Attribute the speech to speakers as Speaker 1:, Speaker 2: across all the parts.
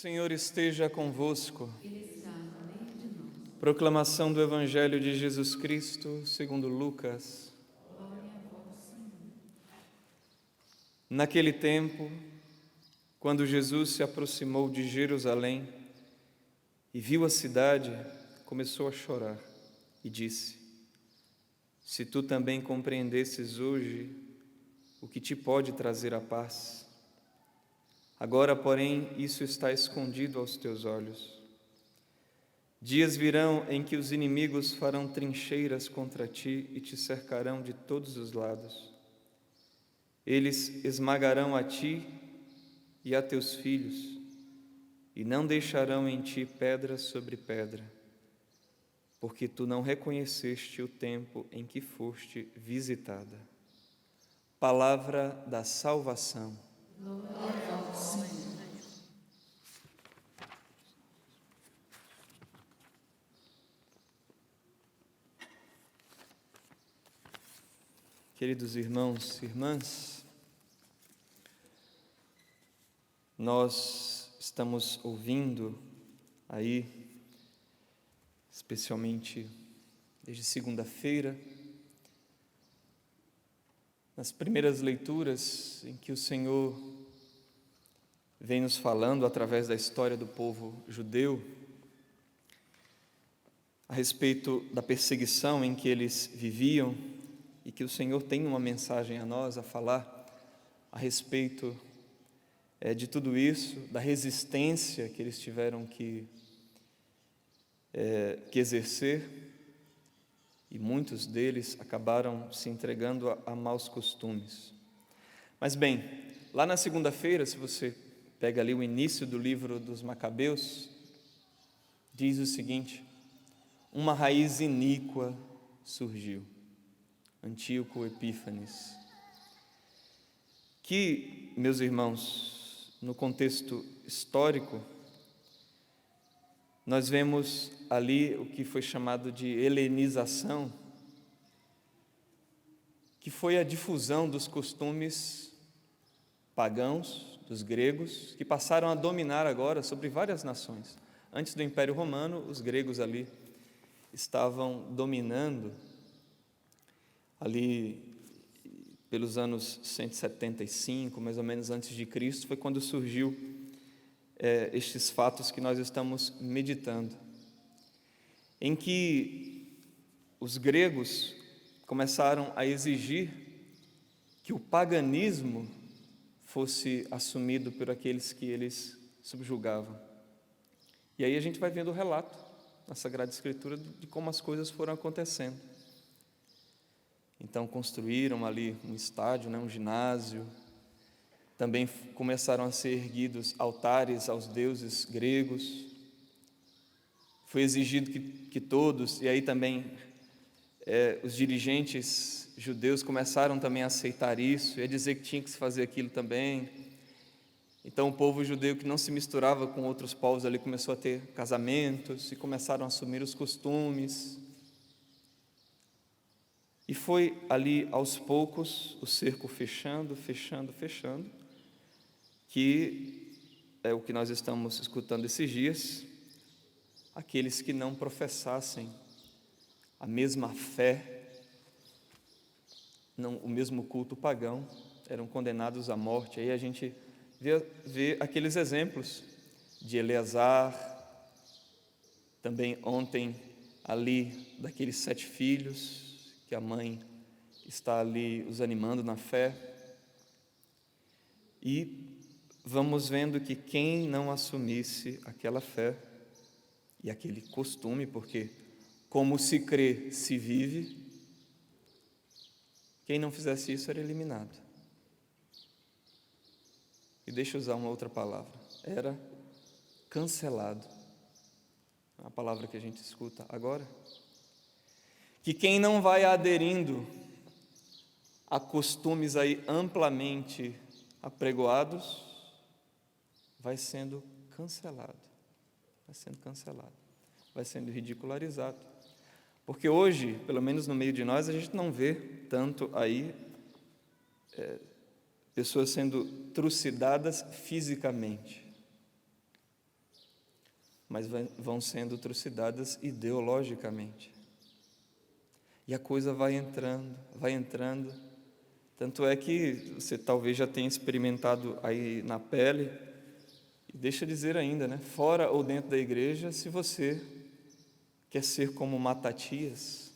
Speaker 1: Senhor esteja convosco.
Speaker 2: Ele está no meio de nós.
Speaker 1: Proclamação do Evangelho de Jesus Cristo, segundo Lucas.
Speaker 2: Glória a vós, Senhor.
Speaker 1: Naquele tempo, quando Jesus se aproximou de Jerusalém e viu a cidade, começou a chorar e disse: Se tu também compreendesses hoje o que te pode trazer a paz. Agora, porém, isso está escondido aos teus olhos. Dias virão em que os inimigos farão trincheiras contra ti e te cercarão de todos os lados. Eles esmagarão a ti e a teus filhos, e não deixarão em ti pedra sobre pedra, porque tu não reconheceste o tempo em que foste visitada. Palavra da salvação.
Speaker 2: Glória a vós, Senhor.
Speaker 1: Queridos irmãos e irmãs, nós estamos ouvindo aí, especialmente desde segunda-feira, nas primeiras leituras em que o Senhor vem nos falando através da história do povo judeu, a respeito da perseguição em que eles viviam, e que o Senhor tem uma mensagem a nós a falar a respeito de tudo isso, da resistência que eles tiveram que exercer, e muitos deles acabaram se entregando a maus costumes. Mas bem, lá na segunda-feira, se você pega ali o início do livro dos Macabeus, diz o seguinte: uma raiz iníqua surgiu. Antíoco Epífanes, que, meus irmãos, no contexto histórico, nós vemos ali o que foi chamado de helenização, que foi a difusão dos costumes pagãos, dos gregos, que passaram a dominar agora sobre várias nações. Antes do Império Romano, os gregos ali estavam dominando. Ali pelos anos 175, mais ou menos antes de Cristo, foi quando surgiu estes fatos que nós estamos meditando, em que os gregos começaram a exigir que o paganismo fosse assumido por aqueles que eles subjugavam. E aí a gente vai vendo o relato na Sagrada Escritura de como as coisas foram acontecendo. Então construíram ali um estádio, um ginásio, também começaram a ser erguidos altares aos deuses gregos, foi exigido que todos, e aí também os dirigentes judeus começaram também a aceitar isso, e a dizer que tinha que se fazer aquilo também. Então o povo judeu, que não se misturava com outros povos ali, começou a ter casamentos, e começaram a assumir os costumes. E foi ali, aos poucos, o cerco fechando, que é o que nós estamos escutando esses dias. Aqueles que não professassem a mesma fé, o mesmo culto pagão, eram condenados à morte. Aí a gente vê aqueles exemplos de Eleazar, também ontem ali, daqueles 7 filhos, que a mãe está ali os animando na fé, e vamos vendo que quem não assumisse aquela fé e aquele costume, porque como se crê, se vive, quem não fizesse isso era eliminado. E deixa eu usar uma outra palavra, era cancelado, a palavra que a gente escuta agora, que quem não vai aderindo a costumes aí amplamente apregoados, vai sendo cancelado, vai sendo ridicularizado. Porque hoje, pelo menos no meio de nós, a gente não vê tanto aí pessoas sendo trucidadas fisicamente, mas vão sendo trucidadas ideologicamente. E a coisa vai entrando. Tanto é que você talvez já tenha experimentado aí na pele, e deixa eu dizer ainda, né? Fora ou dentro da igreja, se você quer ser como Matatias,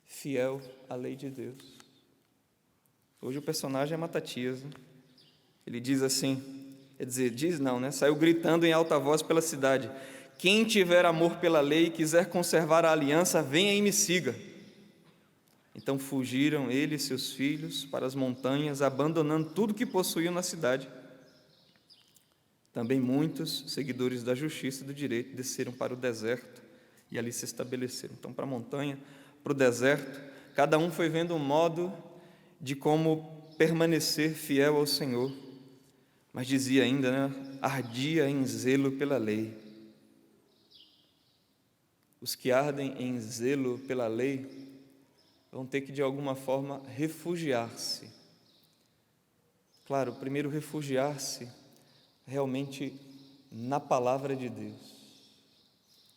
Speaker 1: fiel à lei de Deus. Hoje o personagem é Matatias, né? Ele diz assim, quer dizer, diz não, né? Saiu gritando em alta voz pela cidade: quem tiver amor pela lei e quiser conservar a aliança, venha e me siga. Então fugiram ele e seus filhos para as montanhas, abandonando tudo que possuíam na cidade. Também muitos seguidores da justiça e do direito desceram para o deserto e ali se estabeleceram. Então, para a montanha, para o deserto, cada um foi vendo um modo de como permanecer fiel ao Senhor. Mas dizia ainda, né? Ardia em zelo pela lei. Os que ardem em zelo pela lei vão ter que, de alguma forma, refugiar-se. Claro, primeiro refugiar-se realmente na palavra de Deus,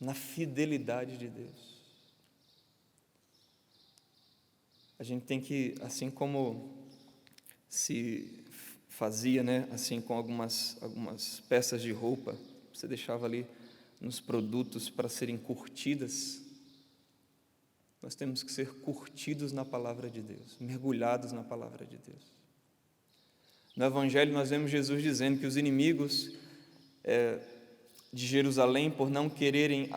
Speaker 1: na fidelidade de Deus. A gente tem que, assim como se fazia, né, assim com algumas peças de roupa, você deixava ali nos produtos para serem curtidas, nós temos que ser curtidos na palavra de Deus, mergulhados na palavra de Deus. No Evangelho nós vemos Jesus dizendo que os inimigos de Jerusalém, por não quererem,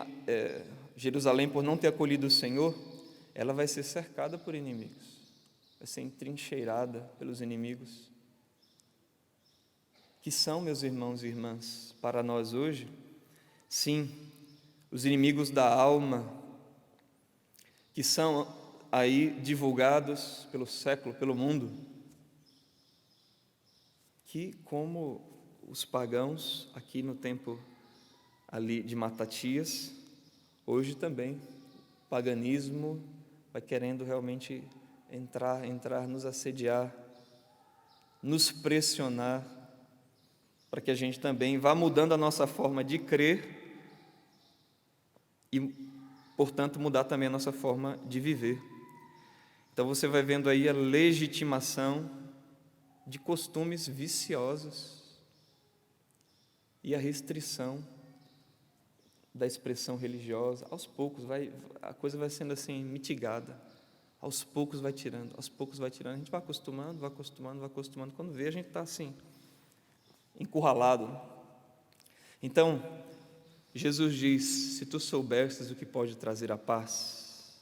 Speaker 1: Jerusalém por não ter acolhido o Senhor, ela vai ser cercada por inimigos, vai ser entrincheirada pelos inimigos, que são, meus irmãos e irmãs, para nós hoje, sim, os inimigos da alma, que são aí divulgados pelo século, pelo mundo, que, como os pagãos aqui no tempo ali de Matatias, hoje também o paganismo vai querendo realmente entrar, nos assediar, nos pressionar, para que a gente também vá mudando a nossa forma de crer e, portanto, mudar também a nossa forma de viver. Então você vai vendo aí a legitimação de costumes viciosos e a restrição da expressão religiosa. Aos poucos a coisa vai sendo assim mitigada, aos poucos vai tirando, a gente vai acostumando, quando vê a gente está assim, encurralado. Então, Jesus diz: se tu soubesses o que pode trazer a paz.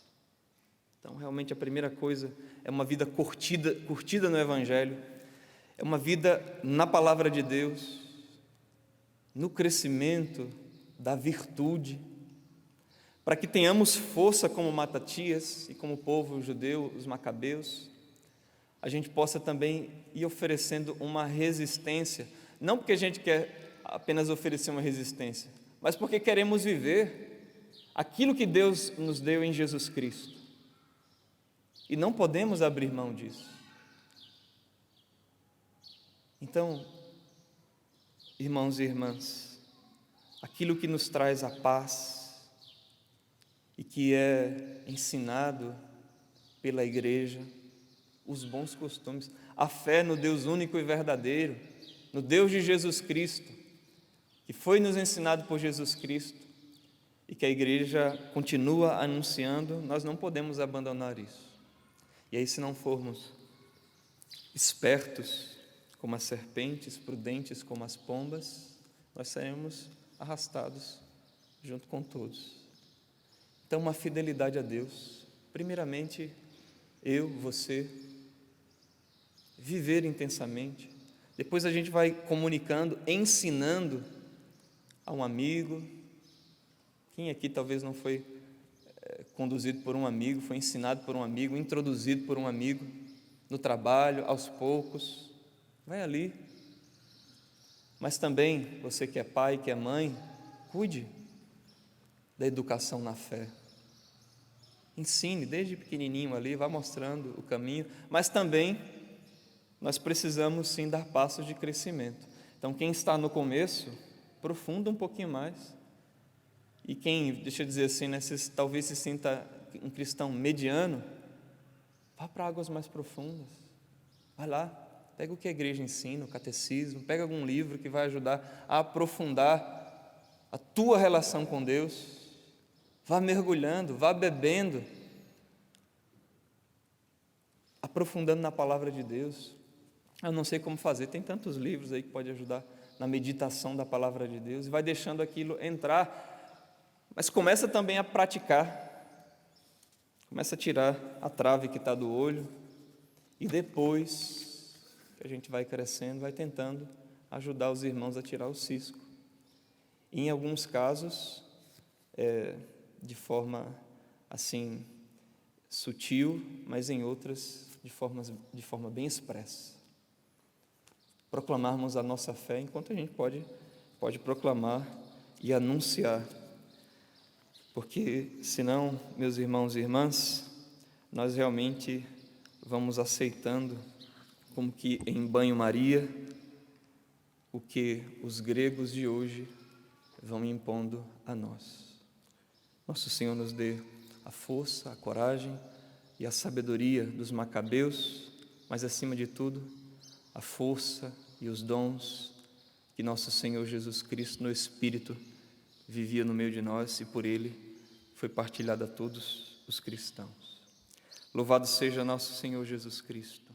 Speaker 1: Então, realmente a primeira coisa é uma vida curtida no Evangelho, é uma vida na palavra de Deus, no crescimento da virtude, para que tenhamos força como Matatias e como o povo judeu, os macabeus, a gente possa também ir oferecendo uma resistência, não porque a gente quer apenas oferecer uma resistência, mas porque queremos viver aquilo que Deus nos deu em Jesus Cristo, e não podemos abrir mão disso. Então, irmãos e irmãs, aquilo que nos traz a paz e que é ensinado pela igreja, os bons costumes, a fé no Deus único e verdadeiro, no Deus de Jesus Cristo, que foi nos ensinado por Jesus Cristo e que a igreja continua anunciando, nós não podemos abandonar isso. E aí, se não formos espertos como as serpentes, prudentes como as pombas, nós seremos arrastados junto com todos. Então, uma fidelidade a Deus, primeiramente, eu, você, viver intensamente, depois a gente vai comunicando, ensinando a um amigo. Quem aqui talvez não foi conduzido por um amigo, foi ensinado por um amigo, introduzido por um amigo, no trabalho, aos poucos, vai ali. Mas também, você que é pai, que é mãe, cuide da educação na fé. Ensine desde pequenininho ali, vá mostrando o caminho, mas também nós precisamos sim dar passos de crescimento. Então, quem está no começo, aprofunda um pouquinho mais, E quem, deixa eu dizer assim, né, talvez se sinta um cristão mediano, vá para águas mais profundas. Vai lá, pega o que a igreja ensina, o catecismo, pega algum livro que vai ajudar a aprofundar a tua relação com Deus. Vá mergulhando, vá bebendo, aprofundando na palavra de Deus. Eu não sei como fazer, tem tantos livros aí que pode ajudar na meditação da palavra de Deus, e vai deixando aquilo entrar, mas começa também a praticar, começa a tirar a trave que está do olho, e depois que a gente vai crescendo, vai tentando ajudar os irmãos a tirar o cisco. E em alguns casos, de forma assim sutil, mas em outras de forma bem expressa. Proclamarmos a nossa fé enquanto a gente pode proclamar e anunciar, porque senão, meus irmãos e irmãs, nós realmente vamos aceitando como que em banho-maria o que os gregos de hoje vão impondo a nós. Nosso Senhor nos dê a força, a coragem e a sabedoria dos macabeus, mas acima de tudo, a força e os dons que nosso Senhor Jesus Cristo no Espírito vivia no meio de nós e por Ele foi partilhado a todos os cristãos. Louvado seja nosso Senhor Jesus Cristo.